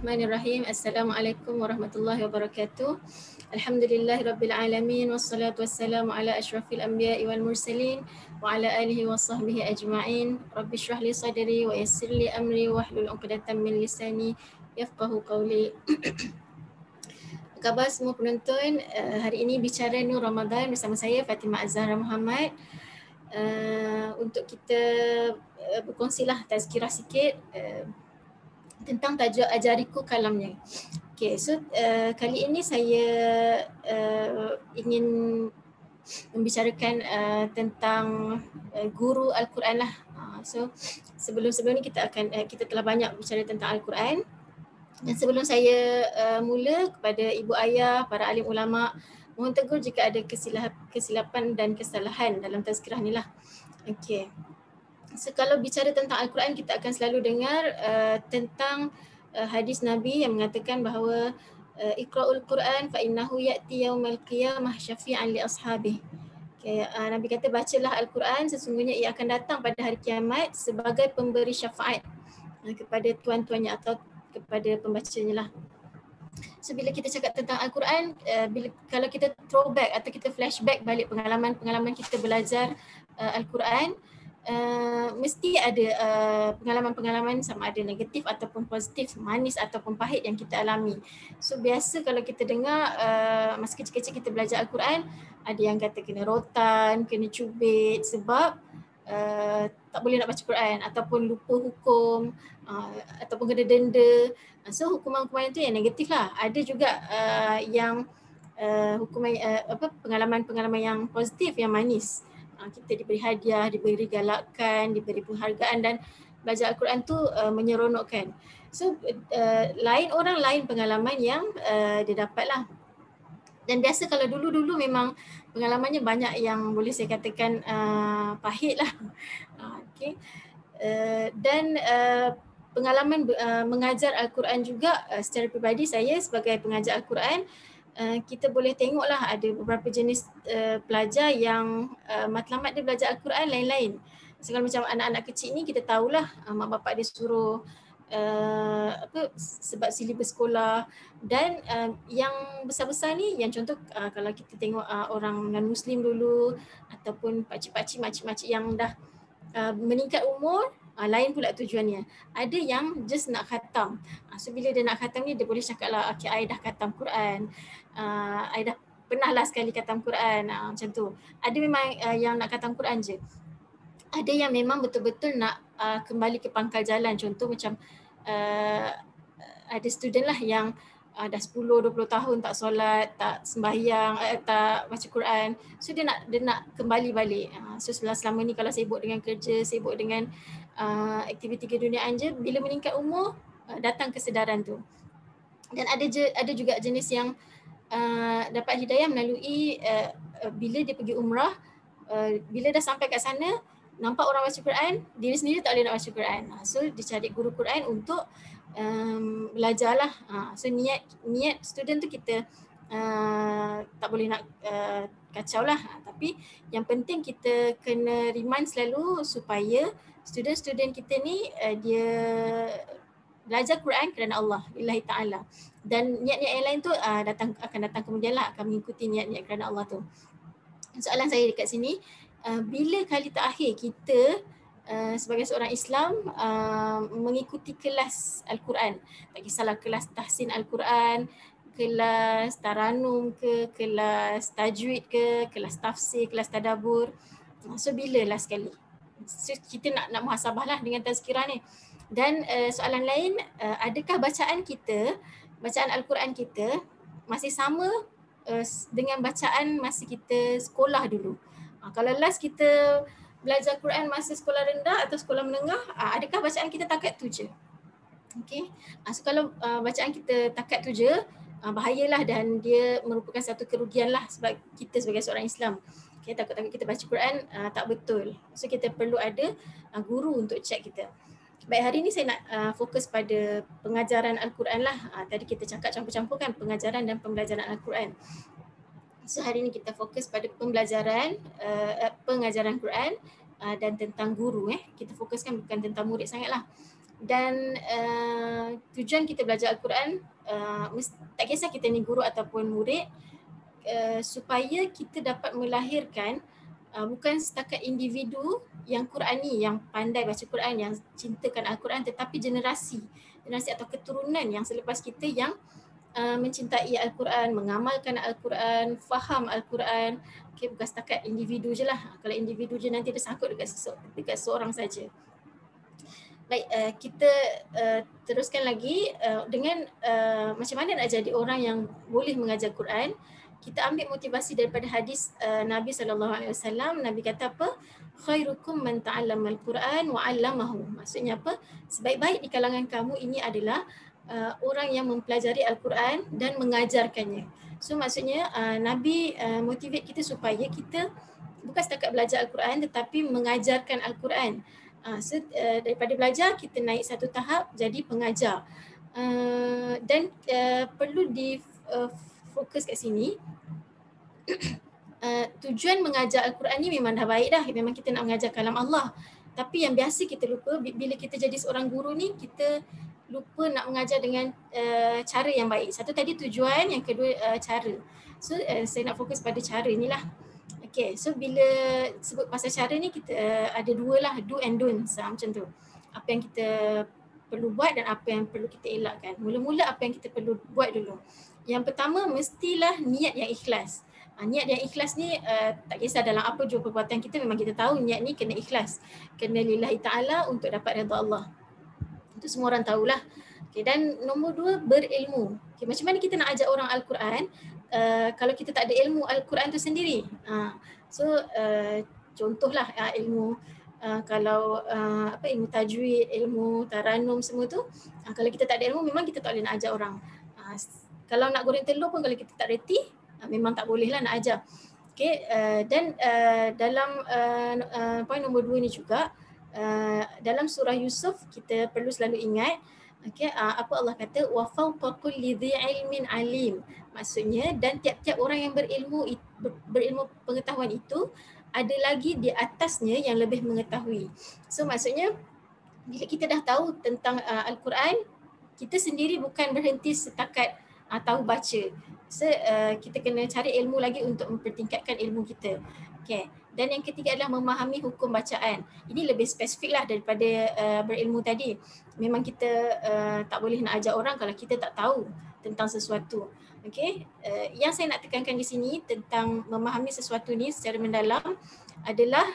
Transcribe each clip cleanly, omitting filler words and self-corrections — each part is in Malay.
Bismillahirrahmanirrahim. Assalamualaikum warahmatullahi wabarakatuh. Alhamdulillahirabbil alamin wassalatu wassalamu ala asyrafil anbiya'i wal mursalin wa ala alihi wa sahbihi ajma'in. Rabbi shrah li sadri wa yassir li amri wahlul 'uqdatam min lisani yafqahu qawli. Apa khabar semua penonton? Hari ini bicara Nur Ramadan bersama saya Fatimah Az-Zahra Muhammad. Untuk kita berkongsilah tazkirah sikit tentang tajuk Ajariku Kalamnya. Okay, so kali ini saya ingin membicarakan tentang guru Al-Quran lah. So sebelum-sebelum ni kita telah banyak bicara tentang Al-Quran. Dan sebelum saya mula, kepada ibu ayah, para alim ulama, mohon tegur jika ada kesilapan dan kesalahan dalam tazkirah ni lah. Okay. So kalau bicara tentang Al-Quran, kita akan selalu dengar tentang hadis Nabi yang mengatakan bahawa Iqra'ul Quran fa innahu ya'ti yaumal qiyamah syafi'an li ashabih. Okay, Nabi kata bacalah Al-Quran, sesungguhnya ia akan datang pada hari kiamat sebagai pemberi syafaat kepada tuan-tuannya atau kepada pembacanya lah. So bila kita cakap tentang Al-Quran, kalau kita throwback atau kita flashback balik pengalaman kita belajar Al-Quran, mesti ada pengalaman-pengalaman sama ada negatif ataupun positif, manis ataupun pahit yang kita alami. So biasa kalau kita dengar masa kecil-kecil kita belajar Al-Quran, ada yang kata kena rotan, kena cubit sebab tak boleh nak baca Quran ataupun lupa hukum ataupun kena denda. So hukuman-hukuman itu yang negatif lah. Ada juga yang hukuman pengalaman-pengalaman yang positif, yang manis. Kita diberi hadiah, diberi galakan, diberi penghargaan dan belajar Al-Quran tu menyeronokkan. So lain orang lain pengalaman yang dia dapat lah. Dan biasa kalau dulu-dulu memang pengalamannya banyak yang boleh saya katakan pahit lah. Okay. Dan pengalaman mengajar Al-Quran juga secara peribadi, saya sebagai pengajar Al-Quran, kita boleh tengoklah ada beberapa jenis pelajar yang matlamat dia belajar Al-Quran lain-lain. Sekarang macam anak-anak kecil ni kita tahulah mak bapak dia suruh sebab silibus sekolah, dan yang besar-besar ni, yang contoh kalau kita tengok orang non-Muslim dulu ataupun pakcik-pakcik, makcik-makcik yang dah meningkat umur, lain pula tujuannya. Ada yang just nak khatam. So bila dia nak khatam ni, dia boleh cakap lah, okay, I dah khatam Quran, I dah pernah lah sekali khatam Quran, macam tu. Ada memang yang nak khatam Quran je. Ada yang memang betul-betul nak kembali ke pangkal jalan. Contoh macam ada student lah yang dah 10-20 tahun tak solat, tak sembahyang, tak baca Quran. So dia nak kembali balik. So selama ni kalau sibuk dengan kerja, sibuk dengan aktiviti keduniaan je, bila meningkat umur datang kesedaran tu. Dan ada juga jenis yang dapat hidayah melalui bila dia pergi umrah, bila dah sampai kat sana, nampak orang baca Quran, diri sendiri tak boleh nak baca Quran. So dia cari guru Quran untuk belajarlah. So niat student tu kita tak boleh nak kacau lah. Tapi yang penting kita kena remind selalu supaya student-student kita ni dia belajar Quran kerana Allah, lillahi ta'ala. Dan niat-niat yang lain tu akan datang kemudian lah, akan mengikuti niat-niat kerana Allah tu. Soalan saya dekat sini, bila kali terakhir kita sebagai seorang Islam mengikuti kelas Al-Quran, tak kisahlah kelas tahsin Al-Quran, kelas taranum ke, kelas tajwid ke, kelas tafsir, kelas tadabbur. So bila lah sekali? So, kita nak muhasabah lah dengan tazkirah ni. Dan soalan lain, adakah bacaan Al-Quran kita masih sama dengan bacaan masa kita sekolah dulu? Kalau last kita belajar Quran masa sekolah rendah atau sekolah menengah, adakah bacaan kita takat tu je? Okay. So kalau bacaan kita takat tu je, bahayalah, dan dia merupakan satu kerugian lah sebab kita sebagai seorang Islam. Okay, takut-takut kita baca Quran tak betul. So kita perlu ada guru untuk cek kita. Baik, hari ni saya nak fokus pada pengajaran Al-Quran lah. Tadi kita cakap campur-campur kan, pengajaran dan pembelajaran Al-Quran. So hari ni kita fokus pada pengajaran Quran dan tentang guru. Kita fokuskan bukan tentang murid sangatlah. Dan tujuan kita belajar Al-Quran, tak kisah kita ni guru ataupun murid, supaya kita dapat melahirkan bukan setakat individu yang Qurani, yang pandai baca Quran, yang cintakan Al-Quran, tetapi generasi atau keturunan yang selepas kita yang mencintai Al-Quran, mengamalkan Al-Quran, faham Al-Quran. Okay, bukan setakat individu je lah. Kalau individu je nanti dia sangkut dekat seorang saja. Baik, kita teruskan lagi dengan macam mana nak jadi orang yang boleh mengajar Quran. Kita ambil motivasi daripada hadis Nabi SAW. Nabi kata apa? Khairukum man ta'allama al-Quran wa 'allamahu. Maksudnya apa? Sebaik-baik di kalangan kamu ini adalah orang yang mempelajari Al-Quran dan mengajarkannya. So maksudnya Nabi motivate kita supaya kita bukan setakat belajar Al-Quran tetapi mengajarkan Al-Quran. So daripada belajar kita naik satu tahap jadi pengajar. Dan perlu fokus kat sini. Tujuan mengajar Al-Quran ni memang dah baik dah. Memang kita nak mengajar kalam Allah. Tapi yang biasa kita lupa bila kita jadi seorang guru ni, kita lupa nak mengajar dengan cara yang baik. Satu tadi tujuan, yang kedua cara. So saya nak fokus pada cara ni lah. Okay, so bila sebut pasal cara ni kita ada dua lah, do and don'ts macam tu. Apa yang kita perlu buat dan apa yang perlu kita elakkan. Mula-mula apa yang kita perlu buat dulu. Yang pertama mestilah niat yang ikhlas. Niat yang ikhlas ni tak kisah dalam apa jua perbuatan kita, memang kita tahu niat ni kena ikhlas. Kena lillahi ta'ala untuk dapat redha Allah. Itu semua orang tahulah. Okay, dan nombor dua, berilmu. Okay, macam mana kita nak ajar orang Al-Quran kalau kita tak ada ilmu Al-Quran tu sendiri? So contohlah ilmu kalau ilmu tajwid, ilmu taranum semua tu, kalau kita tak ada ilmu memang kita tak boleh nak ajar orang. Kalau nak goreng telur pun kalau kita tak reti, memang tak boleh lah nak ajar. Okay, dan dalam poin nombor 2 ni juga, dalam surah Yusuf kita perlu selalu ingat, okay, apa Allah kata, wa fawqa kulli dhi ilmin alim. Maksudnya, dan tiap-tiap orang yang berilmu pengetahuan itu ada lagi di atasnya yang lebih mengetahui. So maksudnya bila kita dah tahu tentang Al-Quran, kita sendiri bukan berhenti setakat tahu baca. So kita kena cari ilmu lagi untuk mempertingkatkan ilmu kita. Okay. Dan yang ketiga adalah memahami hukum bacaan. Ini lebih spesifik lah daripada berilmu tadi. Memang kita tak boleh nak ajar orang kalau kita tak tahu tentang sesuatu. Okay. Yang saya nak tekankan di sini tentang memahami sesuatu ni secara mendalam adalah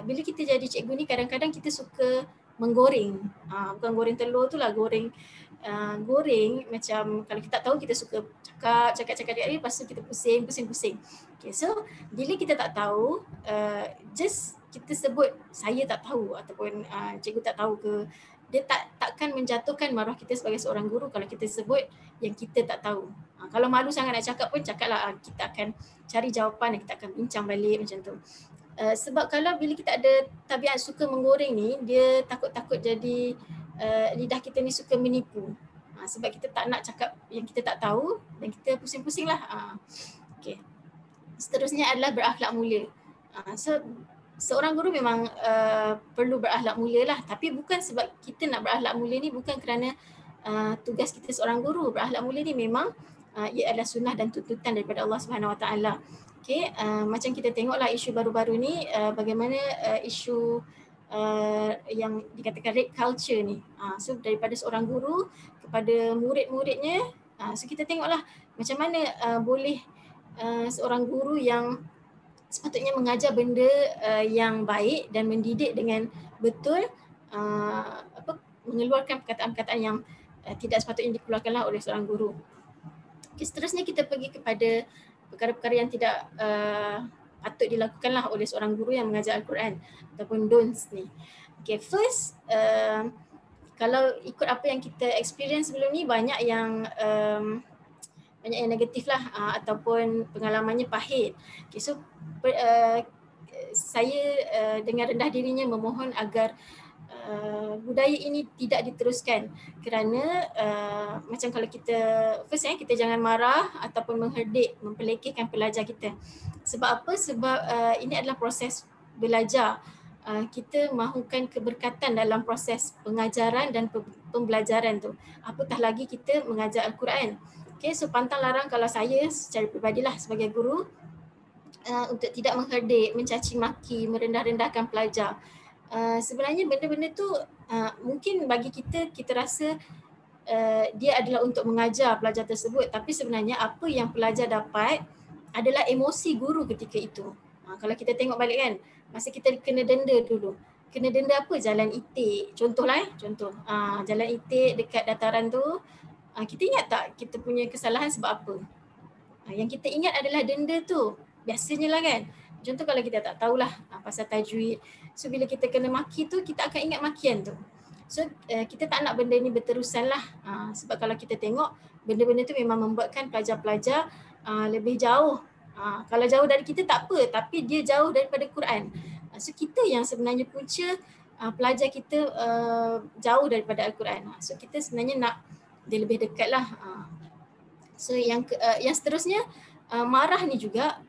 bila kita jadi cikgu ni kadang-kadang kita suka menggoreng. Bukan goreng telur tu lah, goreng macam kalau kita tak tahu kita suka cakap lepas tu kita pusing. Okay, so bila kita tak tahu, just kita sebut saya tak tahu ataupun cikgu tak tahu ke, dia takkan menjatuhkan maruah kita sebagai seorang guru kalau kita sebut yang kita tak tahu. Kalau malu sangat nak cakap pun cakaplah, kita akan cari jawapan dan kita akan bincang balik macam tu. Sebab kalau bila kita ada tabiat suka menggoreng ni, dia takut-takut jadi lidah kita ni suka menipu. Sebab kita tak nak cakap yang kita tak tahu dan kita pusing-pusing lah. Okay. Seterusnya adalah berakhlak mulia. So seorang guru memang perlu berakhlak mulia lah. Tapi bukan sebab kita nak berakhlak mulia ni bukan kerana tugas kita seorang guru. Berakhlak mulia ni memang ia adalah sunnah dan tuntutan daripada Allah Subhanahu Wa Taala. Okay, macam kita tengoklah isu baru-baru ni, bagaimana isu yang dikatakan rape culture ni. So daripada seorang guru kepada murid-muridnya, so kita tengoklah macam mana boleh seorang guru yang sepatutnya mengajar benda yang baik dan mendidik dengan betul, mengeluarkan perkataan-perkataan yang tidak sepatutnya dikeluarkanlah oleh seorang guru. Okay, seterusnya kita pergi kepada perkara-perkara yang tidak patut dilakukanlah oleh seorang guru yang mengajar Al-Quran ataupun don'ts ni. Okay, first, kalau ikut apa yang kita experience sebelum ni, banyak yang negatif lah ataupun pengalamannya pahit. Okay, so saya dengan rendah dirinya memohon agar budaya ini tidak diteruskan kerana macam kalau kita first kita jangan marah ataupun mengherdik, mempelekehkan pelajar kita. Sebab apa? Sebab ini adalah proses belajar. kita mahukan keberkatan dalam proses pengajaran dan pembelajaran tu. Apatah lagi kita mengajar Al-Quran. Okay, so pantang larang kalau saya secara peribadilah sebagai guru untuk tidak mengherdik, mencaci maki, merendah-rendahkan pelajar. Sebenarnya benda-benda tu mungkin bagi kita rasa dia adalah untuk mengajar pelajar tersebut, tapi sebenarnya apa yang pelajar dapat adalah emosi guru ketika itu. Kalau kita tengok balik kan, masa kita kena denda dulu, kena denda apa? Jalan itik. Contohlah jalan itik dekat dataran tu, kita ingat tak kita punya kesalahan sebab apa? Yang kita ingat adalah denda tu. Biasanya lah kan. Contoh kalau kita tak tahulah pasal tajwid. So bila kita kena maki tu, kita akan ingat makian tu. So kita tak nak benda ni berterusan lah. Sebab kalau kita tengok, benda-benda tu memang membuatkan pelajar-pelajar lebih jauh. Kalau jauh dari kita tak apa, tapi dia jauh daripada Quran. So kita yang sebenarnya punca pelajar kita jauh daripada Al-Quran. So kita sebenarnya nak dia lebih dekat lah. So yang seterusnya, marah ni juga,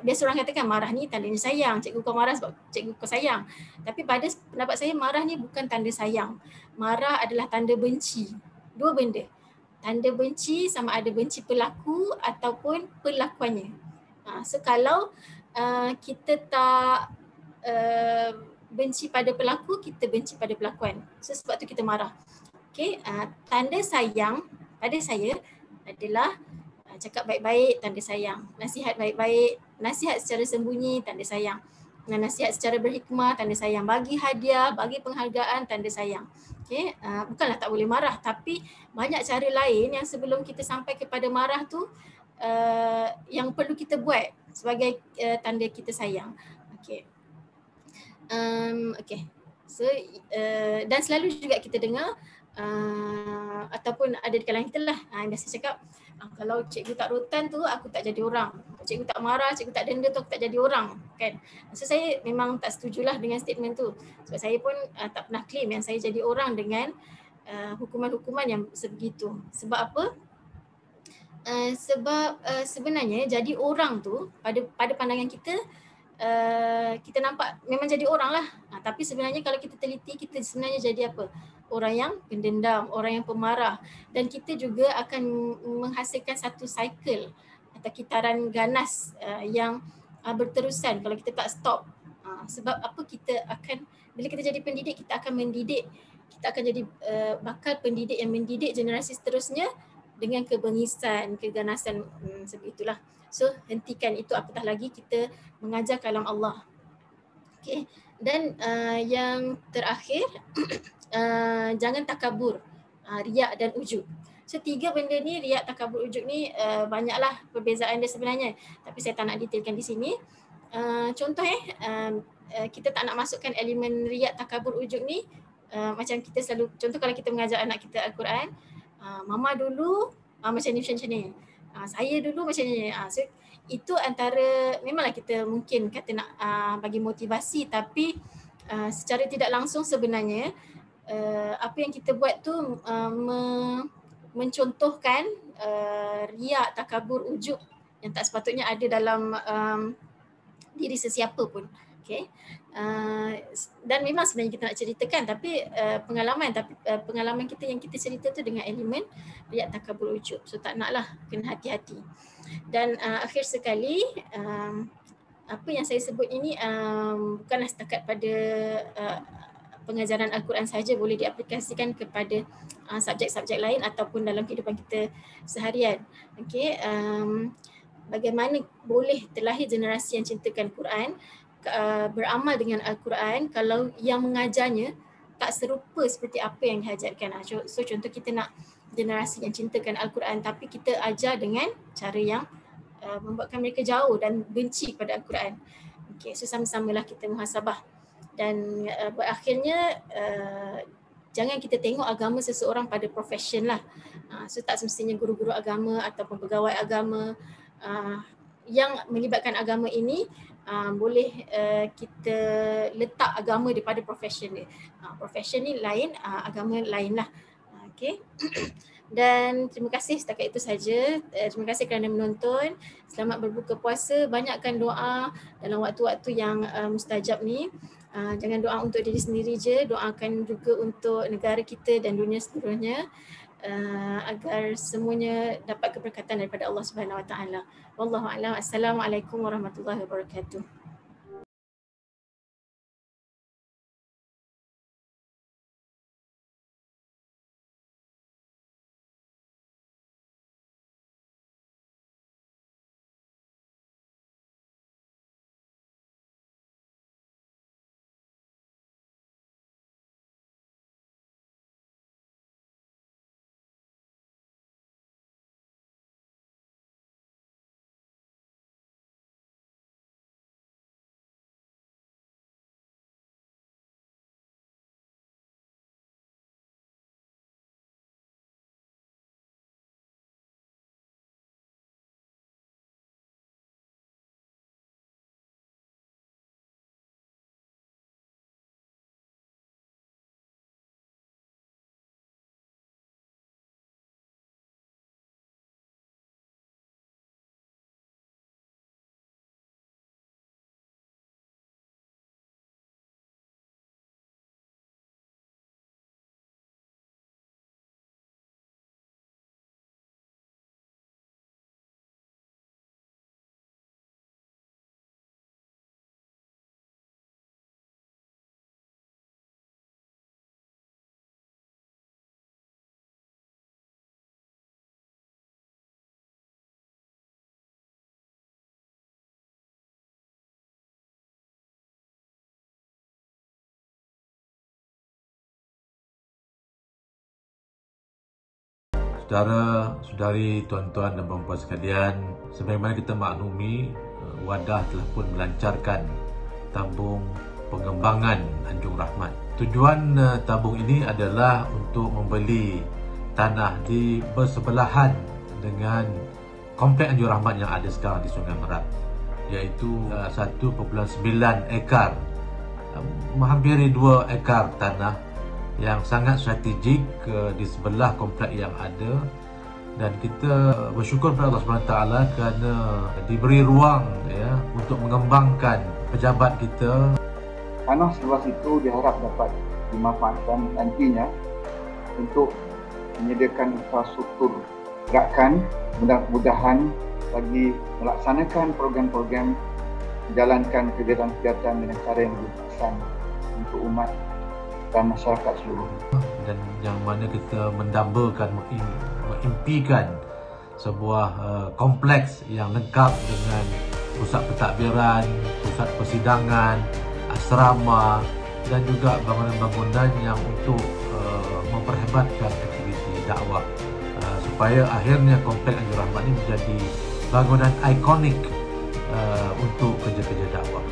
biasa orang katakan marah ni tandanya sayang. Cikgu kau marah sebab cikgu kau sayang. Tapi pada pendapat saya, marah ni bukan tanda sayang. Marah adalah tanda benci. Dua benda. Tanda benci sama ada benci pelaku ataupun perlakuannya. So kalau kita tak benci pada pelaku, kita benci pada pelakuan. So sebab tu kita marah. Okay, tanda sayang pada saya adalah cakap baik-baik, tanda sayang. Nasihat baik-baik, nasihat secara sembunyi, tanda sayang. Nasihat secara berhikmah, tanda sayang. Bagi hadiah, bagi penghargaan, tanda sayang. Okay, bukanlah tak boleh marah, tapi banyak cara lain yang sebelum kita sampai kepada marah tu yang perlu kita buat sebagai tanda kita sayang. Okay. Okay. So dan selalu juga kita dengar ataupun ada di kalangan kita lah yang biasa cakap, kalau cikgu tak rotan tu aku tak jadi orang, cikgu tak marah, cikgu tak denda tu aku tak jadi orang kan. So saya memang tak setujulah dengan statement tu, sebab saya pun tak pernah claim yang saya jadi orang dengan hukuman-hukuman yang sebegitu. Sebab apa? Sebab sebenarnya jadi orang tu pada pandangan kita, kita nampak memang jadi orang lah. Tapi sebenarnya kalau kita teliti, kita sebenarnya jadi apa? Orang yang pendendam, orang yang pemarah. Dan kita juga akan menghasilkan satu cycle atau kitaran ganas yang berterusan kalau kita tak stop. Sebab apa? Kita akan, bila kita jadi pendidik, kita akan mendidik, kita akan jadi bakal pendidik yang mendidik generasi seterusnya dengan kebengisan, keganasan sebegitulah. So hentikan itu, apatah lagi kita mengajar kalam Allah. Okay. Dan yang terakhir, jangan takabur, riak dan ujub. So 3 benda ni, riak, takabur, ujub ni banyaklah perbezaan dia sebenarnya, tapi saya tak nak detailkan di sini. Contoh kita tak nak masukkan elemen riak, takabur, ujub ni. Macam kita selalu, contoh kalau kita mengajar anak kita Al-Quran, mama dulu macam ni, saya dulu macam ni. So itu antara, memanglah kita mungkin kata nak bagi motivasi, tapi secara tidak langsung sebenarnya apa yang kita buat tu mencontohkan riak, takabur, ujub yang tak sepatutnya ada dalam diri sesiapa pun. Okay. Dan memang sebenarnya kita nak ceritakan, tapi pengalaman kita yang kita cerita tu dengan elemen riak, takabur, ujub. So tak naklah, kena hati-hati. Dan akhir sekali, apa yang saya sebut ini bukanlah setakat pada pengajaran Al-Quran sahaja, boleh diaplikasikan kepada subjek-subjek lain ataupun dalam kehidupan kita seharian. Okay. Bagaimana boleh terlahir generasi yang cintakan Quran, beramal dengan Al-Quran kalau yang mengajarnya tak serupa seperti apa yang diajarkan. So contoh kita nak generasi yang cintakan Al-Quran, tapi kita ajar dengan cara yang membuatkan mereka jauh dan benci pada Al-Quran. Okay, so sama-samalah kita muhasabah. Dan berakhirnya jangan kita tengok agama seseorang pada profession lah. So tak semestinya guru-guru agama ataupun pegawai agama yang melibatkan agama ini boleh kita letak agama daripada profession dia. Profession ni lain, agama lain lah. Okay. Dan terima kasih, setakat itu saja. Terima kasih kerana menonton. Selamat berbuka puasa. Banyakkan doa dalam waktu-waktu yang mustajab ni. Jangan doa untuk diri sendiri je, doakan juga untuk negara kita dan dunia seluruhnya, agar semuanya dapat keberkatan daripada Allah Subhanahu Wa Taala. Wallahu a'lam. Assalamualaikum warahmatullahi wabarakatuh. Saudara-saudari, tuan-tuan dan puan-puan sekalian, sebagaimana kita maklumi, Wadah telah pun melancarkan tabung pengembangan Anjung Rahmat. Tujuan tabung ini adalah untuk membeli tanah di bersebelahan dengan komplek Anjung Rahmat yang ada sekarang di Sungai Merak, iaitu 1.9 ekar, menghampiri 2 ekar tanah yang sangat strategik di sebelah komplek yang ada, dan kita bersyukur kepada Allah SWT kerana diberi ruang untuk mengembangkan pejabat kita. Tanah seluas itu diharap dapat dimanfaatkan nantinya untuk menyediakan infrastruktur gerakan, mudah-mudahan bagi melaksanakan program-program, menjalankan kegiatan-kegiatan dengan cara yang lebih berkesan untuk umat dan masyarakat seluruhnya. Dan yang mana kita mendambakan, mengimpikan sebuah kompleks yang lengkap dengan pusat pentadbiran, pusat persidangan, asrama dan juga bangunan-bangunan yang untuk memperhebatkan aktiviti dakwah, supaya akhirnya kompleks Anjung Rahmat ini menjadi bangunan ikonik untuk kerja-kerja dakwah.